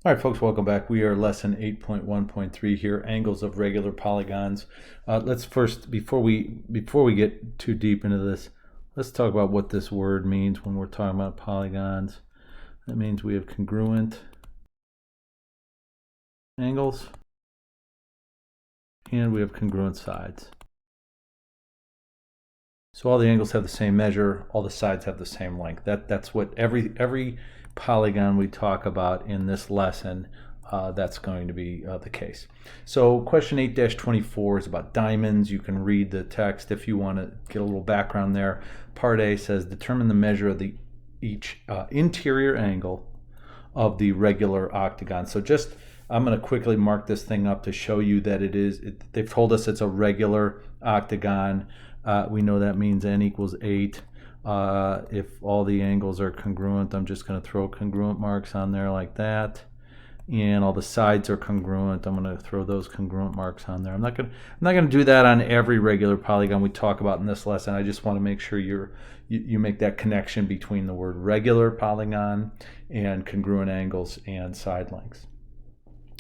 All right, folks, welcome back. We are lesson 8.1.3 here, angles of regular polygons. Let's first, before we get too deep into this, let's talk about what this word means when we're talking about polygons. That means we have congruent angles and we have congruent sides. So all the angles have the same measure, all the sides have the same length. That's what every polygon we talk about in this lesson, that's going to be the case. So question 8-24 is about diamonds. You can read the text if you want to get a little background there. Part A says determine the measure of each interior angle of the regular octagon. So I'm going to quickly mark this thing up to show you that they've told us it's a regular octagon. We know that means n equals 8. If all the angles are congruent, I'm just going to throw congruent marks on there like that. And all the sides are congruent, I'm going to throw those congruent marks on there. I'm not going to do that on every regular polygon we talk about in this lesson. I just want to make sure you make that connection between the word regular polygon and congruent angles and side lengths.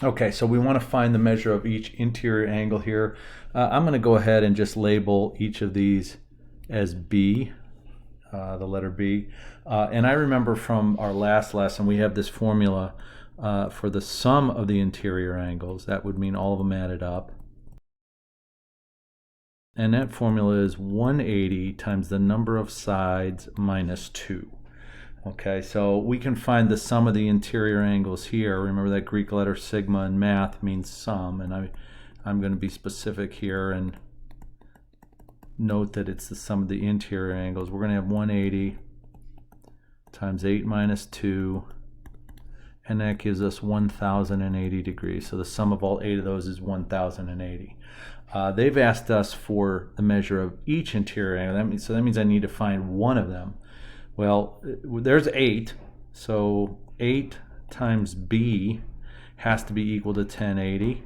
Okay, so we want to find the measure of each interior angle here. I'm going to go ahead and just label each of these as B, the letter B. And I remember from our last lesson, we have this formula for the sum of the interior angles. That would mean all of them added up. And that formula is 180 times the number of sides minus 2. Okay, so we can find the sum of the interior angles here. Remember that Greek letter sigma in math means sum, and I'm going to be specific here and note that it's the sum of the interior angles. We're going to have 180 times 8 minus 2, and that gives us 1,080 degrees. So the sum of all 8 of those is 1,080. They've asked us for the measure of each interior angle. So that means I need to find one of them. Well, there's 8, so 8 times B has to be equal to 1080.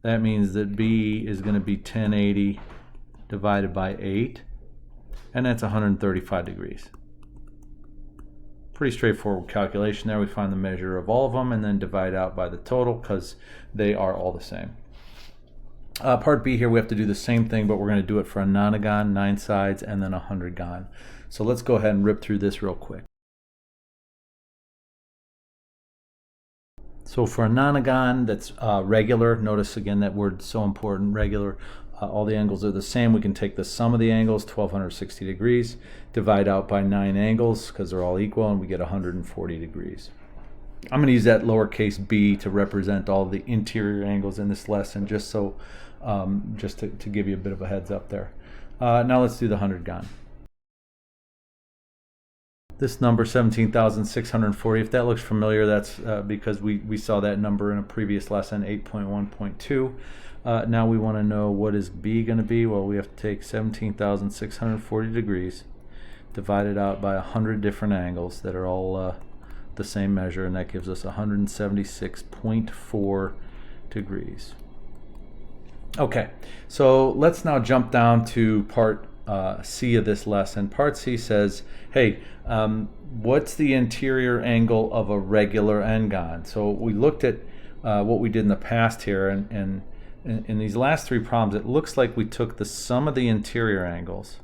That means that B is going to be 1080 divided by 8, and that's 135 degrees. Pretty straightforward calculation there. We find the measure of all of them and then divide out by the total because they are all the same. Part B here, we have to do the same thing, but we're going to do it for a nonagon, 9 sides, and then a 100gon. So let's go ahead and rip through this real quick. So for a nonagon that's regular, notice again that word's so important, regular. All the angles are the same. We can take the sum of the angles, 1260 degrees, divide out by 9 angles because they're all equal, and we get 140 degrees. I'm going to use that lowercase b to represent all the interior angles in this lesson, just to give you a bit of a heads up there. Now let's do the 100gon. This number, 17,640, if that looks familiar, that's because we saw that number in a previous lesson, 8.1.2. Now we want to know what is B going to be. Well, we have to take 17,640 degrees, divided out by 100 different angles that are all the same measure, and that gives us 176.4 degrees. Okay, so let's now jump down to part C of this lesson. Part C says, hey, what's the interior angle of a regular n-gon? So we looked at what we did in the past here, and in these last 3 problems, it looks like we took the sum of the interior angles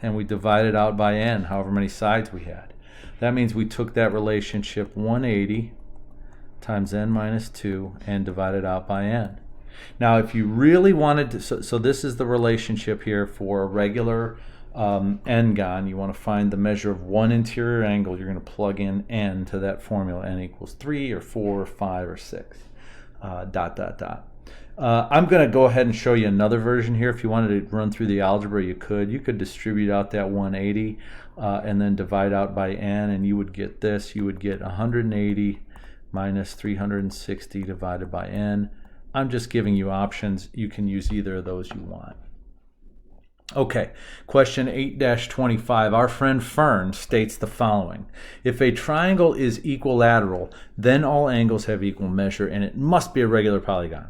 and we divided out by n, however many sides we had. That means we took that relationship 180 times n minus 2 and divided out by n. Now, if you really wanted to, so this is the relationship here for a regular n-gon. You want to find the measure of one interior angle. You're going to plug in n to that formula. N equals 3 or 4 or 5 or 6. I'm going to go ahead and show you another version here. If you wanted to run through the algebra, you could. You could distribute out that 180 and then divide out by n, and you would get this. You would get 180 minus 360 divided by n. I'm just giving you options. You can use either of those you want. Okay, question 8-25. Our friend Fern states the following. If a triangle is equilateral, then all angles have equal measure, and it must be a regular polygon.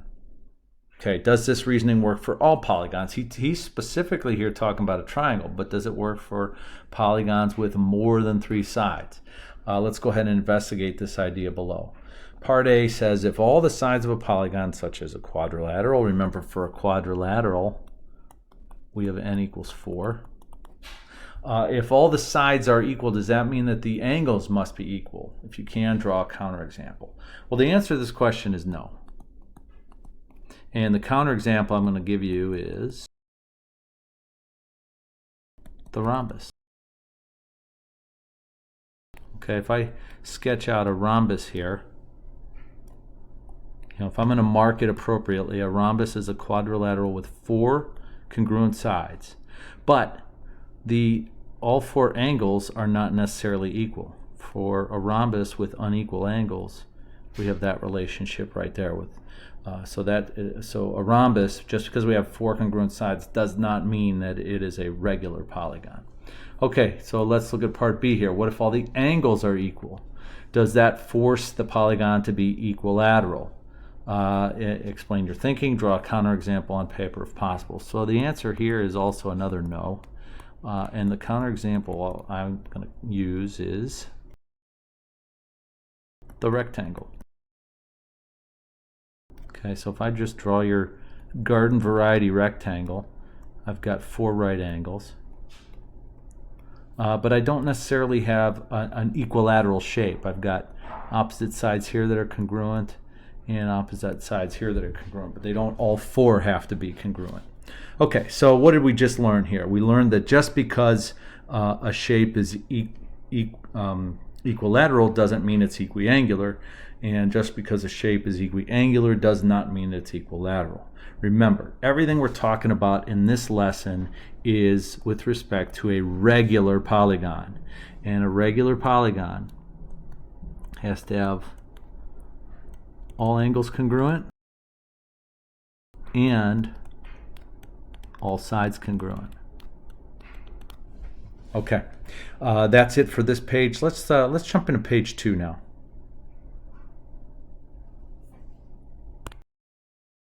Okay, does this reasoning work for all polygons? He's specifically here talking about a triangle, but does it work for polygons with more than 3 sides? let's go ahead and investigate this idea below. Part A says if all the sides of a polygon, such as a quadrilateral, remember for a quadrilateral we have n equals 4. If all the sides are equal, does that mean that the angles must be equal? If you can, draw a counterexample. Well, the answer to this question is no. And the counterexample I'm going to give you is the rhombus. Okay, if I sketch out a rhombus here, if I'm going to mark it appropriately, a rhombus is a quadrilateral with 4 congruent sides. But all 4 angles are not necessarily equal. For a rhombus with unequal angles, we have that relationship right there. So a rhombus, just because we have 4 congruent sides, does not mean that it is a regular polygon. Okay, so let's look at part B here. What if all the angles are equal? Does that force the polygon to be equilateral? Explain your thinking, draw a counterexample on paper if possible. So the answer here is also another no. And the counterexample I'm going to use is the rectangle. Okay, so if I just draw your garden variety rectangle, I've got 4 right angles. But I don't necessarily have an equilateral shape. I've got opposite sides here that are congruent and opposite sides here that are congruent, but they don't all 4 have to be congruent. Okay, so what did we just learn here? We learned that just because a shape is equilateral doesn't mean it's equiangular, and just because a shape is equiangular does not mean it's equilateral. Remember, everything we're talking about in this lesson is with respect to a regular polygon, and a regular polygon has to have all angles congruent and all sides congruent. Okay, that's it for this page. Let's jump into page 2 now.